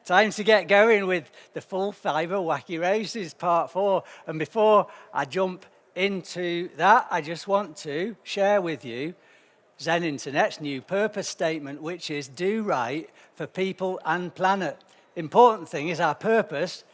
Time to get going with the FullFibre Wacky Races Part 4. And before I jump into that, I just want to share with you Zen Internet's new purpose statement, which is do right for people and planet. Important thing is our purpose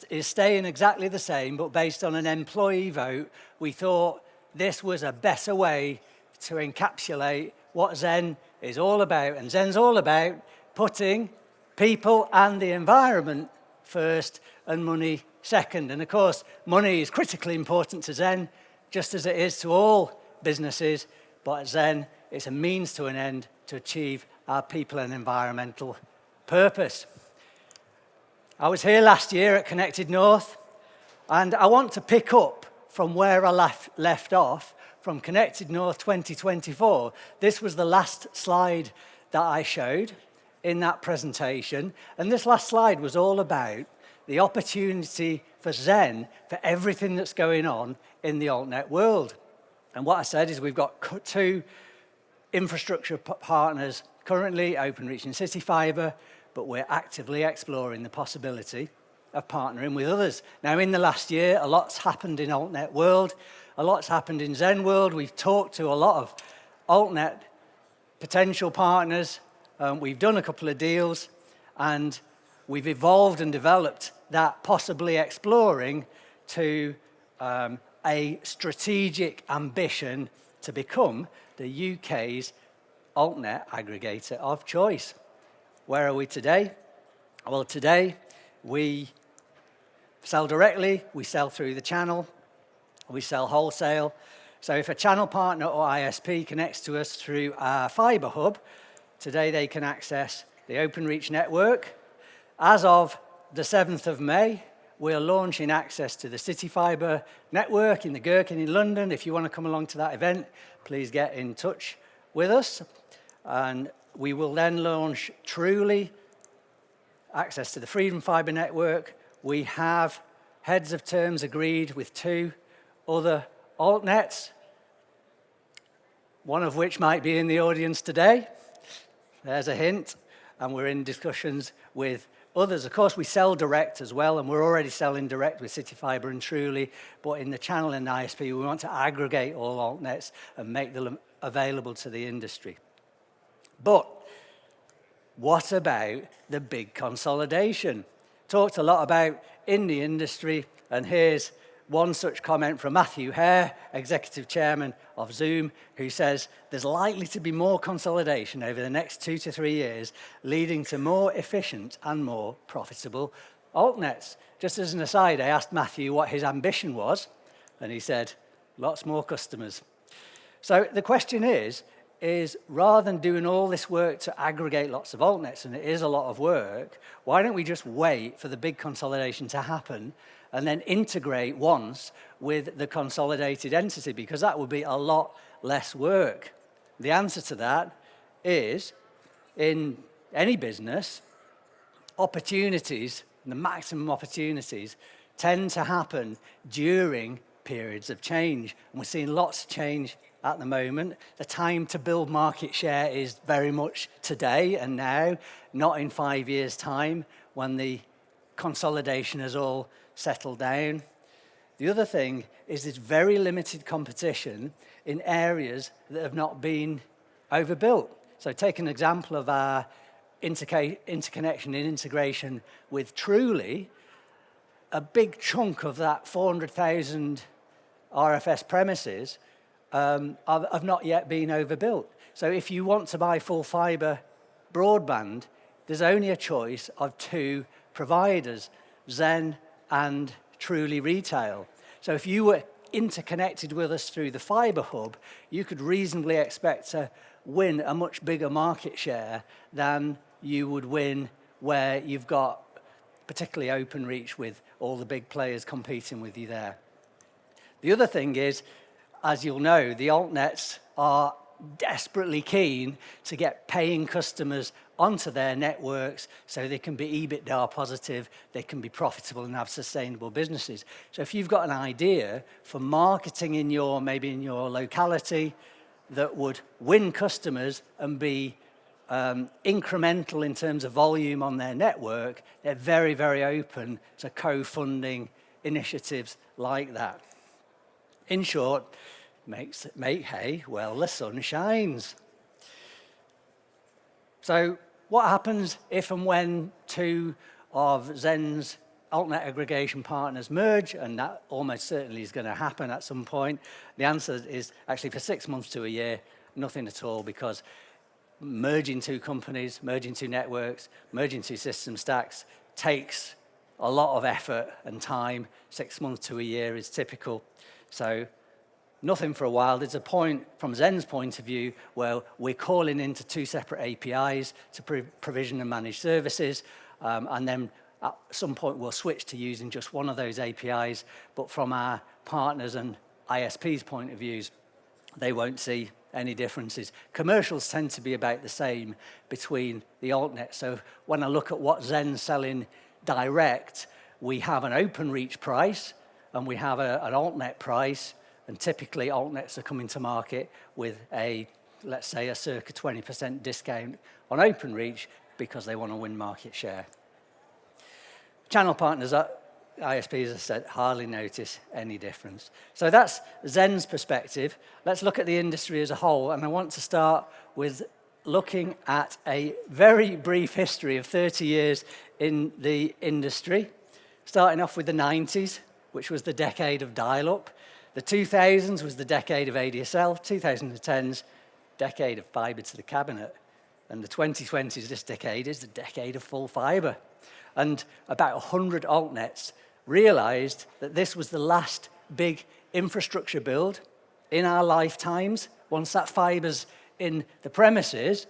is staying exactly the same, but based on an employee vote. We thought this was a better way to encapsulate what Zen is all about. And Zen's all about putting people and the environment first and money second. And of course, money is critically important to Zen, just as it is to all businesses. But at Zen, it's a means to an end to achieve our people and environmental purpose. I was here last year at Connected North, and I want to pick up from where I left off from Connected North 2024. This was the last slide that I showed in that presentation, and this last slide was all about the opportunity for Zen for everything that's going on in the altnet world. And what I said is we've got two infrastructure partners currently, Openreach and CityFibre, but we're actively exploring the possibility of partnering with others. Now, in the last year, a lot's happened in altnet world, a lot's happened in Zen world. We've talked to a lot of altnet potential partners. We've done a couple of deals, and we've evolved and developed that, possibly exploring to a strategic ambition to become the UK's altnet aggregator of choice. Where are we today? Well, today we sell directly, we sell through the channel, we sell wholesale. So if a channel partner or ISP connects to us through our fibre hub, today they can access the Openreach network. As of the 7th of May, we're launching access to the CityFibre network in the Gherkin in London. If you want to come along to that event, please get in touch with us. And we will then launch Trooli, access to the FullFibre network. We have heads of terms agreed with two other altnets, one of which might be in the audience today. There's a hint. And we're in discussions with others. Of course, we sell direct as well, and we're already selling direct with CityFibre and Trooli, but in the channel and ISP, we want to aggregate all altnets and make them available to the industry. But what about the big consolidation? Talked a lot about in the industry, and here's one such comment from Matthew Hare, Executive Chairman of Zzoomm, who says there's likely to be more consolidation over the next 2 to 3 years, leading to more efficient and more profitable altnets. Just as an aside, I asked Matthew what his ambition was, and he said, lots more customers. So the question is rather than doing all this work to aggregate lots of altnets, and it is a lot of work, why don't we just wait for the big consolidation to happen and then integrate once with the consolidated entity, because that would be a lot less work? The answer to that is, in any business, opportunities, the maximum opportunities, tend to happen during periods of change. And we're seeing lots of change at the moment. The time to build market share is very much today and now, not in 5 years' time when the consolidation has all settled down. The other thing is there's very limited competition in areas that have not been overbuilt. So take an example of our interconnection and integration with Trooli. A big chunk of that 400,000 RFS premises have not yet been overbuilt. So if you want to buy FullFibre broadband, there's only a choice of two providers, Zen and Trooli Retail. So if you were interconnected with us through the fibre hub, you could reasonably expect to win a much bigger market share than you would win where you've got particularly Openreach with all the big players competing with you there. The other thing is, as you'll know, the altnets are desperately keen to get paying customers onto their networks so they can be EBITDA positive, they can be profitable and have sustainable businesses. So if you've got an idea for marketing maybe in your locality that would win customers and be incremental in terms of volume on their network, they're very, very open to co-funding initiatives like that. In short, make hay while the sun shines. So what happens if and when two of Zen's altnet aggregation partners merge, and that almost certainly is going to happen at some point? The answer is actually for 6 months to a year, nothing at all, because merging two companies, merging two networks, merging two system stacks takes a lot of effort and time. 6 months to a year is typical. So nothing for a while. There's a point, from Zen's point of view, where we're calling into two separate APIs to provision and manage services, and then at some point we'll switch to using just one of those APIs. But from our partners and ISPs' point of views, they won't see any differences. Commercials tend to be about the same between the altnets. So when I look at what Zen's selling direct, we have an Openreach price and we have an altnet price, and typically altnets are coming to market with let's say a circa 20% discount on Openreach because they want to win market share. Channel partners, ISPs, as I said, hardly notice any difference. So that's Zen's perspective. Let's look at the industry as a whole, and I want to start with looking at a very brief history of 30 years in the industry, starting off with the 90s, which was the decade of dial-up. The 2000s was the decade of ADSL, 2010s, decade of fibre to the cabinet, and the 2020s, this decade, is the decade of full fibre. And about 100 altnets realized that this was the last big infrastructure build in our lifetimes. Once that fiber's in the premises,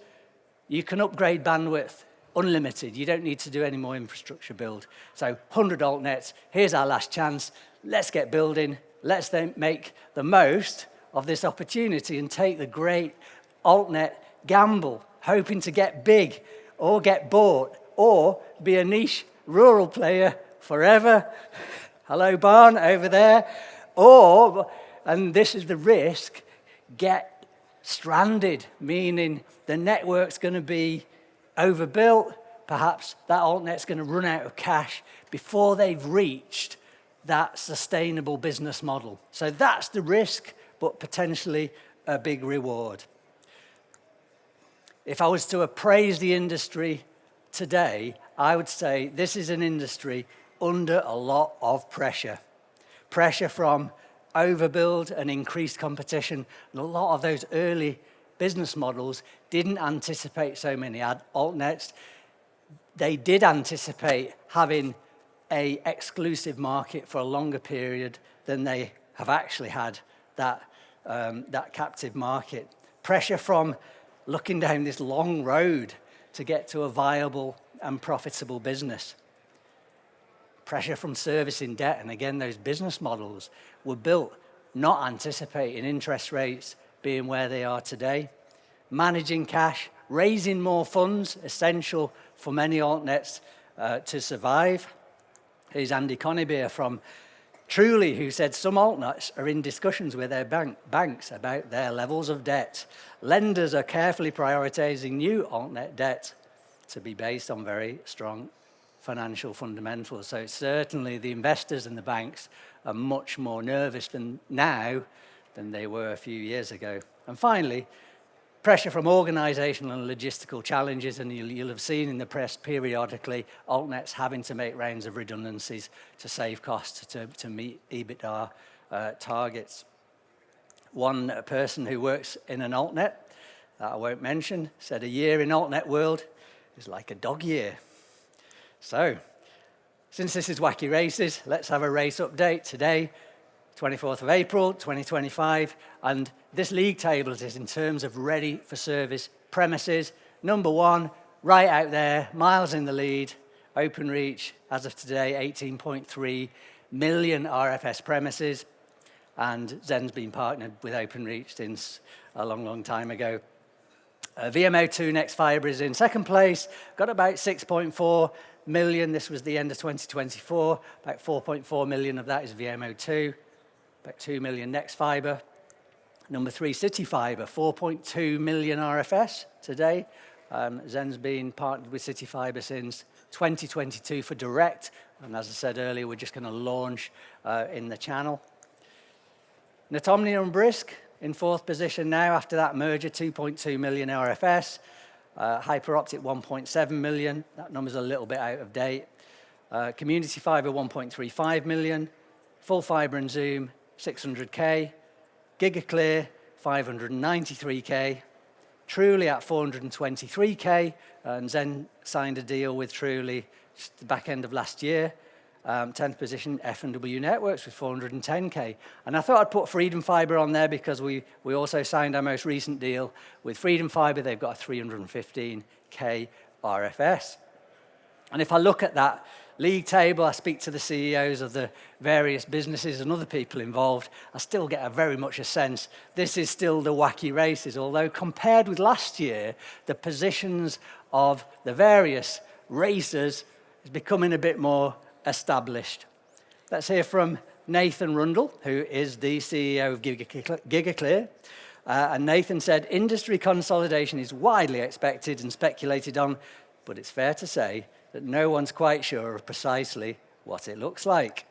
you can upgrade bandwidth unlimited. You don't need to do any more infrastructure build. So 100 altnets, here's our last chance. Let's get building. Let's then make the most of this opportunity and take the great altnet gamble, hoping to get big or get bought or be a niche rural player forever. Hello, Barn, over there. Or, and this is the risk, get stranded, meaning the network's going to be overbuilt. Perhaps that altnet's going to run out of cash before they've reached that sustainable business model. So that's the risk, but potentially a big reward. If I was to appraise the industry today, I would say this is an industry under a lot of pressure. Pressure from overbuild and increased competition. And a lot of those early business models didn't anticipate so many altnets. They did anticipate having an exclusive market for a longer period than they have actually had that captive market. Pressure from looking down this long road to get to a viable and profitable business. Pressure from servicing debt, and again, those business models were built not anticipating interest rates being where they are today. Managing cash, raising more funds, essential for many altnets to survive. Here's Andy Conibere from Trooli, who said some altnets are in discussions with their banks about their levels of debt. Lenders are carefully prioritizing new altnet debt to be based on very strong financial fundamentals. So certainly the investors and the banks are much more nervous now than they were a few years ago. And finally, pressure from organizational and logistical challenges, and you'll have seen in the press periodically altnets having to make rounds of redundancies to save costs to meet EBITDA targets. One person who works in an altnet, that I won't mention, said a year in altnet world is like a dog year. So, since this is Wacky Races, let's have a race update today, 24th of April, 2025, and this league table is in terms of ready for service premises. Number one, right out there, miles in the lead, Openreach, as of today, 18.3 million RFS premises, and Zen's been partnered with Openreach since a long, long time ago. VMO2 nexfibre is in second place, got about 6.4 million. This was the end of 2024. About 4.4 million of that is VMO2. About 2 million nexfibre. Number three, CityFibre, 4.2 million RFS today. Zen's been partnered with CityFibre since 2022 for direct, and as I said earlier, we're just going to launch in the channel. Netomnia and Brisk in fourth position now after that merger, 2.2 million RFS. Hyperoptic 1.7 million, that number's a little bit out of date. Community Fibre 1.35 million. FullFibre and Zzoomm 600k. Gigaclear 593k. Trooli at 423k, and Zen signed a deal with Trooli just the back end of last year. 10th position, F&W Networks with 410k. And I thought I'd put FreedomFibre on there because we also signed our most recent deal with FreedomFibre. They've got a 315k RFS. And if I look at that league table, I speak to the CEOs of the various businesses and other people involved, I still get very much a sense this is still the wacky races, although compared with last year, the positions of the various racers is becoming a bit more established. Let's hear from Nathan Rundle, who is the CEO of Gigaclear. And Nathan said, industry consolidation is widely expected and speculated on, but it's fair to say that no one's quite sure of precisely what it looks like.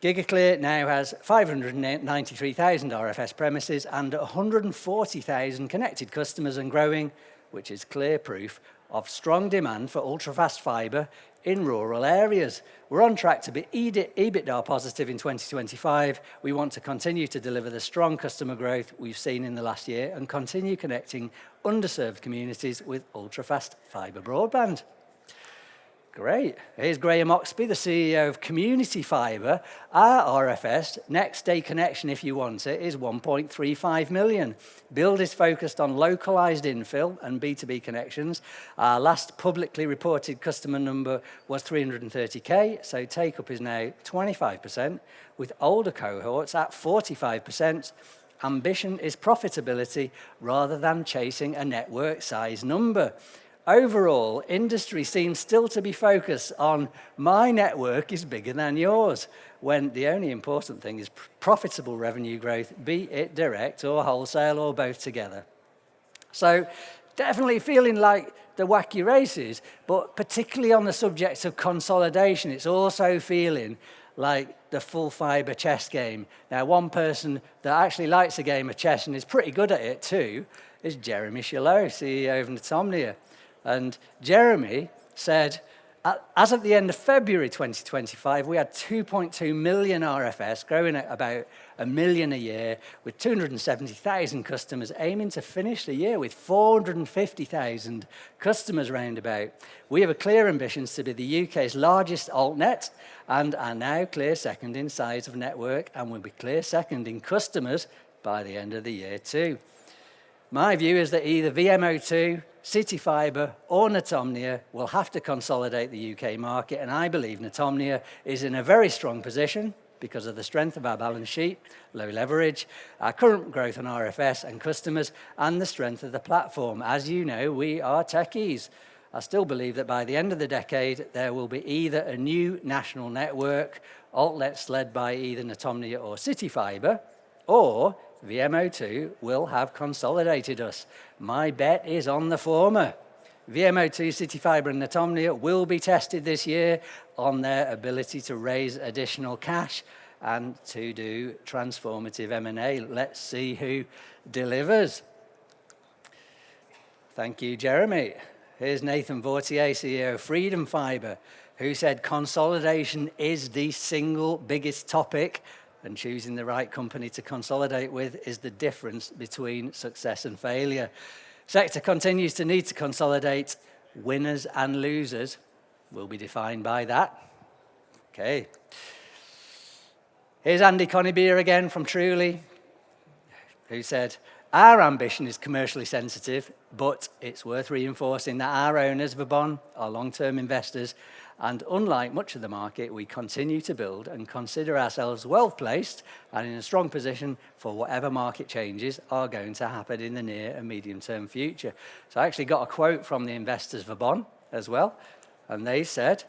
Gigaclear now has 593,000 RFS premises and 140,000 connected customers and growing, which is clear proof of strong demand for ultra-fast fibre in rural areas. We're on track to be EBITDA positive in 2025. We want to continue to deliver the strong customer growth we've seen in the last year and continue connecting underserved communities with ultra-fast fibre broadband. Great. Here's Graeme Oxby, the CEO of Community Fibre. Our RFS, next day connection if you want it, is 1.35 million. Build is focused on localised infill and B2B connections. Our last publicly reported customer number was 330k, so take-up is now 25%, with older cohorts at 45%. Ambition is profitability rather than chasing a network size number. Overall, industry seems still to be focused on my network is bigger than yours, when the only important thing is profitable revenue growth, be it direct or wholesale or both together. So definitely feeling like the wacky races, but particularly on the subject of consolidation, it's also feeling like the FullFibre chess game. Now, one person that actually likes a game of chess and is pretty good at it too is Jeremy Chelot, CEO of Netomnia. And Jeremy said, as of the end of February 2025, we had 2.2 million RFS, growing at about 1 million a year, with 270,000 customers, aiming to finish the year with 450,000 customers roundabout. We have a clear ambition to be the UK's largest altnet, and are now clear second in size of network, and will be clear second in customers by the end of the year too. My view is that either VMO2, CityFibre or Netomnia will have to consolidate the UK market, and I believe Netomnia is in a very strong position because of the strength of our balance sheet, low leverage, our current growth on RFS and customers, and the strength of the platform. As you know, we are techies. I still believe that by the end of the decade, there will be either a new national network, outlets led by either Netomnia or CityFibre, or VMO2 will have consolidated us. My bet is on the former. VMO2, CityFibre and Netomnia will be tested this year on their ability to raise additional cash and to do transformative M&A. Let's see who delivers. Thank you, Jeremy. Here's Nathan Vautier, CEO of FreedomFibre, who said consolidation is the single biggest topic, and choosing the right company to consolidate with is the difference between success and failure. Sector continues to need to consolidate. Winners and losers will be defined by that. Okay. Here's Andy Conibere again from Trooli, who said, our ambition is commercially sensitive, but it's worth reinforcing that our owners, Vauban, are long-term investors, and unlike much of the market, we continue to build and consider ourselves well-placed and in a strong position for whatever market changes are going to happen in the near and medium-term future. So I actually got a quote from the investors Vauban as well, and they said,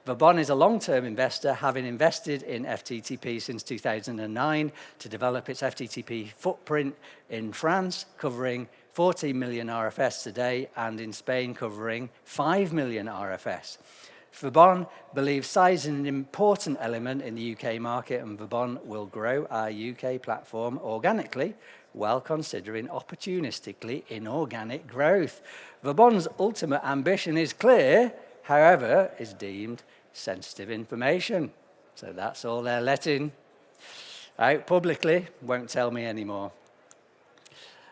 Vauban is a long-term investor, having invested in FTTP since 2009 to develop its FTTP footprint in France, covering 14 million RFS today, and in Spain covering 5 million RFS. Vauban believes size is an important element in the UK market, and Vauban will grow our UK platform organically while considering opportunistically inorganic growth. Vauban's ultimate ambition is clear, however, is deemed sensitive information. So that's all they're letting out publicly, won't tell me anymore.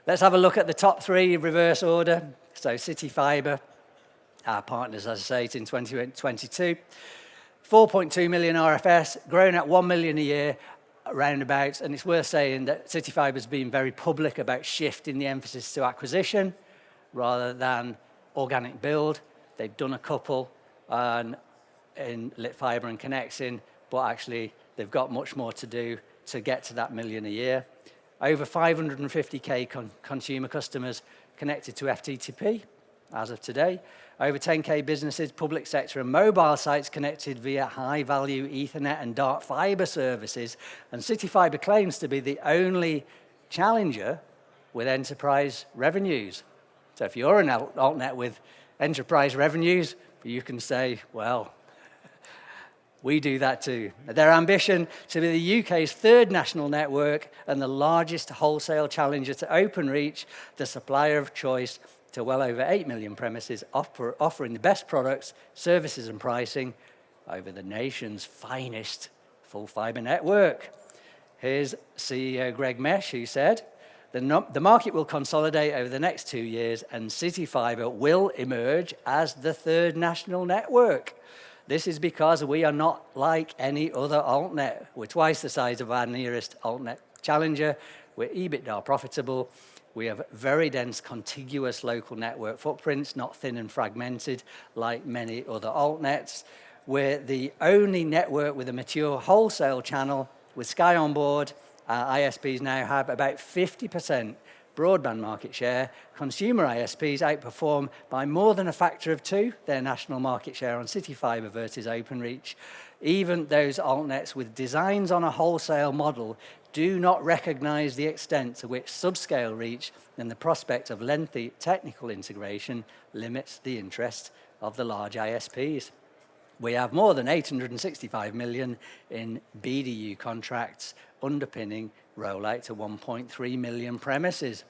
Let's have a look at the top three in reverse order. So CityFibre, our partners, as I say, in 2022. 4.2 million RFS, grown at 1 million a year, roundabouts. And it's worth saying that CityFibre has been very public about shifting the emphasis to acquisition rather than organic build. They've done a couple in LitFibre and Connexin, but actually they've got much more to do to get to that million a year. Over 550k consumer customers connected to FTTP as of today. Over 10k businesses, public sector and mobile sites connected via high-value Ethernet and dark fibre services. And CityFibre claims to be the only challenger with enterprise revenues. So if you're an altnet with enterprise revenues, you can say, well, we do that too. Their ambition to be the UK's third national network and the largest wholesale challenger to Openreach, the supplier of choice to well over 8 million premises, offering the best products, services and pricing over the nation's finest full-fibre network. Here's CEO Greg Mesch, who said, the market will consolidate over the next 2 years and CityFibre will emerge as the third national network. This is because we are not like any other altnet. We're twice the size of our nearest altnet challenger. We're EBITDA profitable. We have very dense, contiguous local network footprints, not thin and fragmented like many other altnets. We're the only network with a mature wholesale channel. With Sky on board, our ISPs now have about 50% broadband market share. Consumer ISPs outperform by more than a factor of 2 their national market share on CityFibre versus Openreach. Even those altnets with designs on a wholesale model do not recognise the extent to which subscale reach and the prospect of lengthy technical integration limits the interest of the large ISPs. We have more than 865 million in BDU contracts underpinning rollout to 1.3 million premises.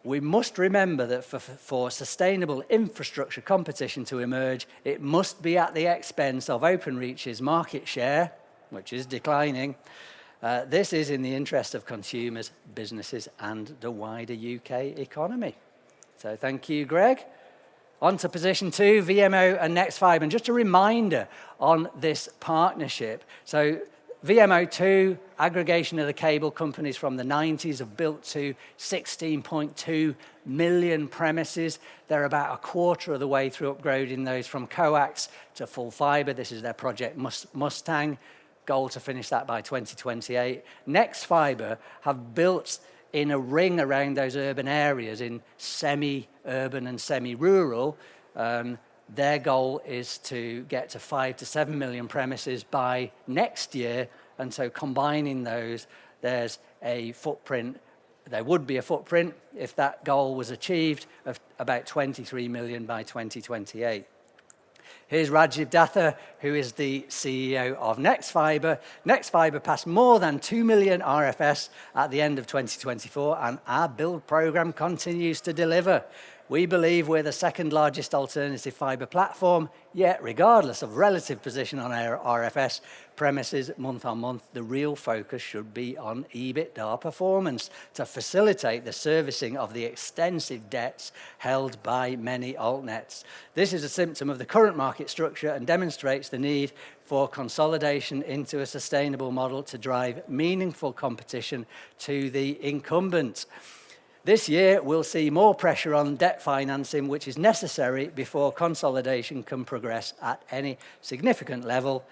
We must remember that for sustainable infrastructure competition to emerge, it must be at the expense of Openreach's market share, which is declining. This is in the interest of consumers, businesses, and the wider UK economy. So thank you, Greg. On to position 2, VMO and nexfibre. And just a reminder on this partnership. So VMO2, aggregation of the cable companies from the 90s, have built to 16.2 million premises. They're about a quarter of the way through upgrading those from coax to FullFibre. This is their project Mustang. Goal to finish that by 2028. nexfibre have built in a ring around those urban areas in semi-urban and semi-rural. Their goal is to get to 5 to 7 million premises by next year. And so combining those, there's a footprint. There would be a footprint, if that goal was achieved, of about 23 million by 2028. Here's Rajiv Datta, who is the CEO of nexfibre. nexfibre passed more than 2 million RFS at the end of 2024, and our build program continues to deliver. We believe we're the second largest alternative fibre platform, yet regardless of relative position on our RFS premises month on month, the real focus should be on EBITDA performance to facilitate the servicing of the extensive debts held by many altnets. This is a symptom of the current market structure and demonstrates the need for consolidation into a sustainable model to drive meaningful competition to the incumbent. This year, we'll see more pressure on debt financing, which is necessary before consolidation can progress at any significant level.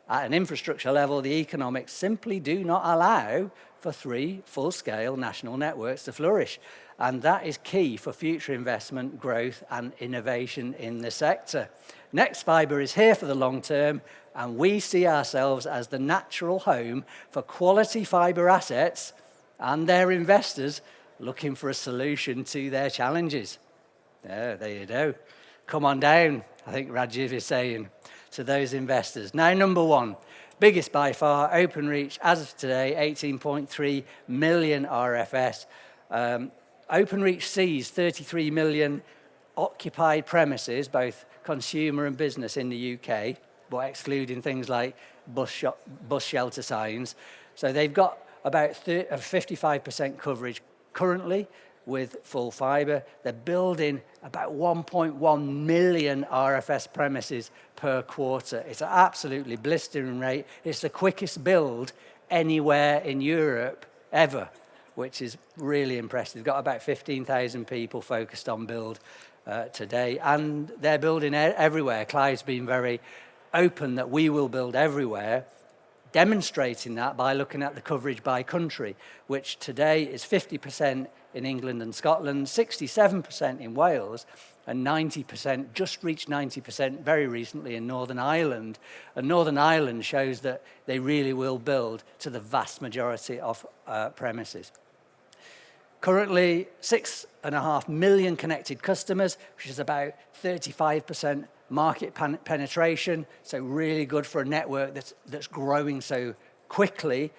At an infrastructure level, the economics simply do not allow for 3 full-scale national networks to flourish. And that is key for future investment, growth, and innovation in the sector. nexfibre is here for the long term, and we see ourselves as the natural home for quality fibre assets and their investors looking for a solution to their challenges. Yeah, there you go. Come on down, I think Rajiv is saying to those investors. Now, number one, biggest by far, Openreach, as of today, 18.3 million RFS. Openreach sees 33 million occupied premises, both consumer and business in the UK, but excluding things like bus shelter signs. So they've got about 55% coverage currently with FullFibre. They're building about 1.1 million RFS premises per quarter. It's an absolutely blistering rate. It's the quickest build anywhere in Europe ever, which is really impressive. They've got about 15,000 people focused on build today, and they're building everywhere. Clive's been very open that we will build everywhere, demonstrating that by looking at the coverage by country, which today is 50% in England and Scotland, 67% in Wales, and 90%, just reached 90% very recently in Northern Ireland. And Northern Ireland shows that they really will build to the vast majority of premises. Currently, 6.5 million connected customers, which is about 35% market penetration, so really good for a network that's growing so quickly,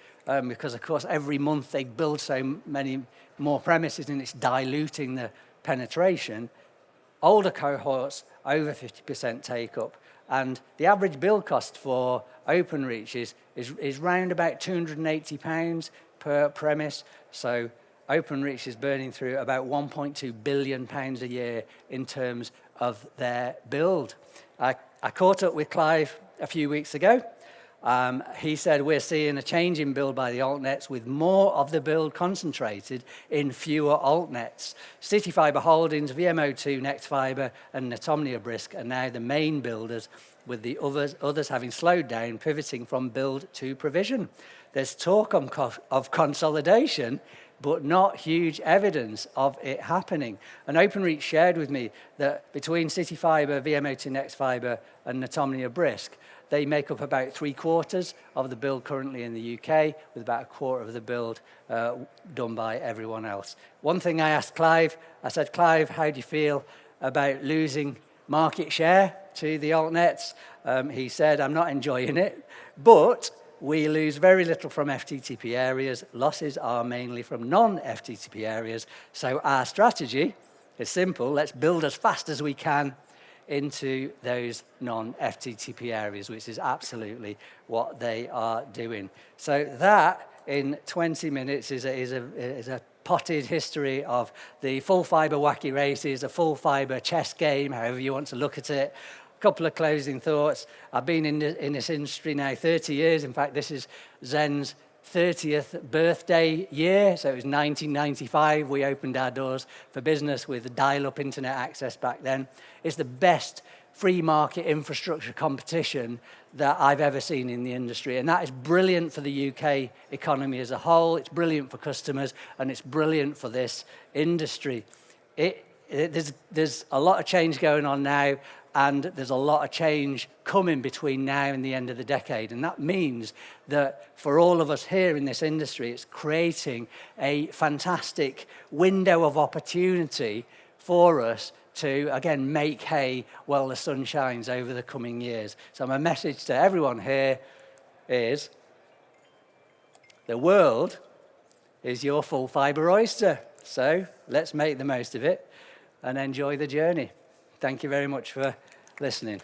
because, of course, every month they build so many more premises and it's diluting the penetration. Older cohorts, over 50% take-up, and the average build cost for Openreach is round about £280 per premise, so Openreach is burning through about £1.2 billion a year in terms of their build. I caught up with Clive a few weeks ago. He said we're seeing a change in build by the altnets with more of the build concentrated in fewer altnets. CityFibre Holdings, VMO2, nexfibre and Netomnia Brisk are now the main builders, with the others having slowed down, pivoting from build to provision. There's talk of consolidation, but not huge evidence of it happening. And Openreach shared with me that between CityFibre, VMO2, nexfibre and Netomnia Brisk, they make up about 3/4 of the build currently in the UK, with about 1/4 of the build done by everyone else. One thing I asked Clive, I said, Clive, how do you feel about losing market share to the altnets? He said, I'm not enjoying it, but we lose very little from FTTP areas. Losses are mainly from non-FTTP areas. So our strategy is simple. Let's build as fast as we can into those non-FTTP areas, which is absolutely what they are doing. So that, in 20 minutes, is a potted history of the FullFibre Wacky Races, a FullFibre chess game, however you want to look at it. A couple of closing thoughts. I've been in this industry now 30 years. In fact, this is Zen's 30th birthday year, so it was 1995. We opened our doors for business with dial-up internet access back then. It's the best free market infrastructure competition that I've ever seen in the industry, and that is brilliant for the UK economy as a whole. It's brilliant for customers, and it's brilliant for this industry. There's a lot of change going on now, and there's a lot of change coming between now and the end of the decade. And that means that for all of us here in this industry, it's creating a fantastic window of opportunity for us to, again, make hay while the sun shines over the coming years. So my message to everyone here is the world is your FullFibre oyster. So let's make the most of it and enjoy the journey. Thank you very much for listening.